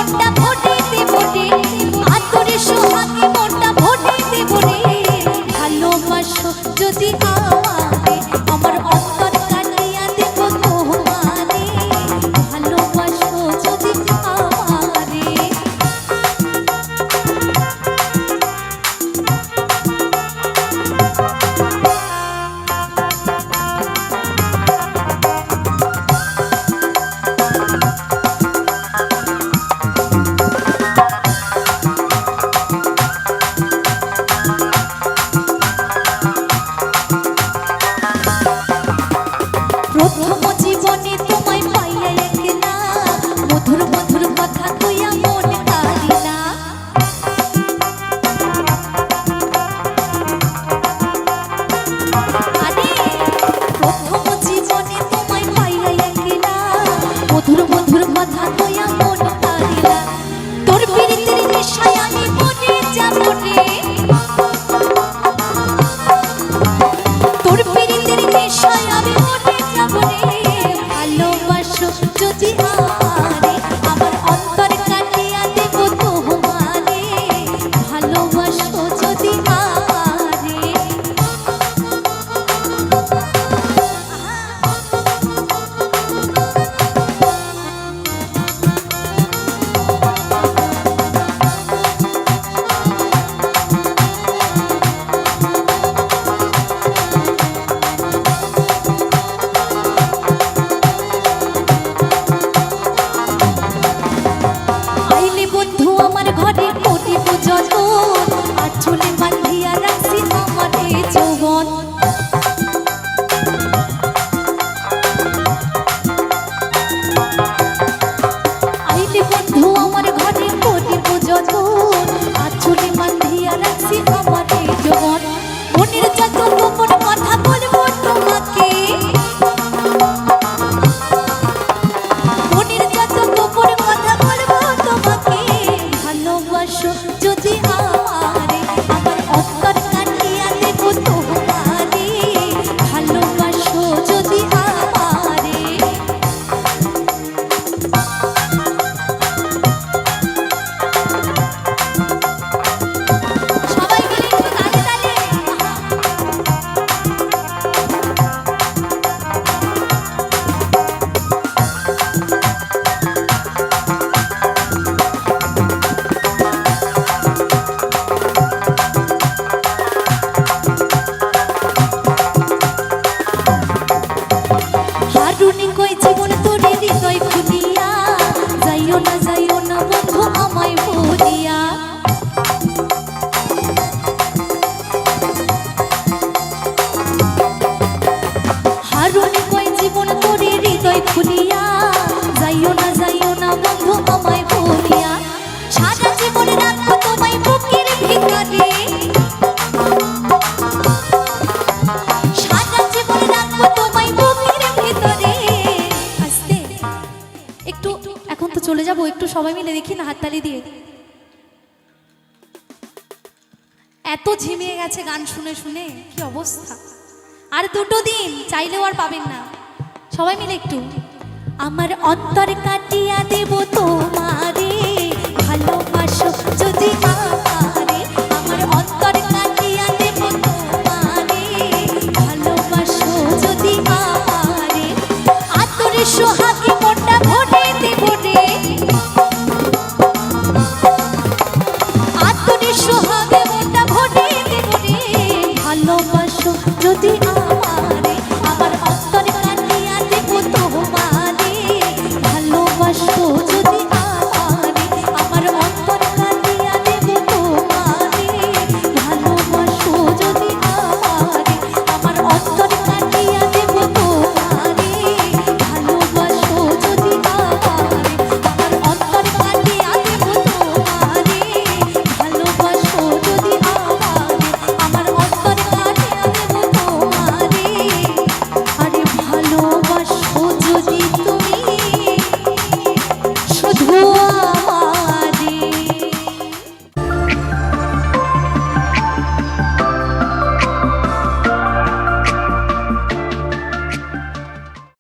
মনটা ভোটে দেব রে, আতরে সোহাগে মনটা ভোটে দেব রে। ভালোবাসো যদি আমারে, আমার অন্তর কাটিয়া দেব তোমারে। ভালোবাসো যদি আমারে। প্রথম জীবনে তোমায় পাইয়া একলা, মধুর মধুর কথা কইয়া মন কারিলা। আরে প্রথম জীবনে তোমায় পাইয়া একলা, মধুর মধুর কথা কইয়া মন কারিলা। তোর প্রীতির নেশায় আমি মরে যাব রে, তোর প্রীতির নেশায় আমি মরে যাব রে। ভালোবাসো যদি আমারে, আমার অন্তর কাটিয়া দেব তোমারে। ভালোবাসো যদি আমারে। আইলে বন্ধু আমার ঘরে করিব যতন, আর চুলে বাঁধিয়া রাখছি আমারে যৌবন। আইলে বন্ধু আমার ঘরে করিব যতন, আর চুলে বাঁধিয়া রাখছি আমারে যৌবন। মনের যত গোপন কথা বলবো তোমাকে, মনের যত গোপন কথা বলবো তোমাকে। ভালোবাসো যদি আমারে, আমার অন্তর কাটিয়া দেব তোমারে। ভালোবাসো যদি আমারে। সবাই মিলে একটু তালে তালে। হারুনি কই জীবন তোরে হৃদয় খুলিয়া, যাইও না বন্ধু আমায় ভুলিয়া। হারুনি কই জীবন তোরে হৃদয় খুলিয়া, যাইও না বন্ধু আমায় ভুলিয়া। সারা জীবন রাখবো তোমায় বুকের ভিতরে, সারা জীবন রাখবো তোমায় বুকের ভিতরে। আস্তে একটু, এখন তো চলে যাবো, একটু সবাই মিলে দেখি না হাততালি দিয়ে। এত ঝিমিয়ে গেছে গান শুনে শুনে, কি অবস্থা। আর দুটো দিন চাইলেও আর পাবেন না। সবাই মিলে একটু। আমার অন্তর কাটিয়া দেব তোমারে। ভালোবাসো যদি আমারে, আমার অন্তর কাটিয়া দেব তোমারে। ভালোবাসো যদি আমারে। আতরে সোহাগে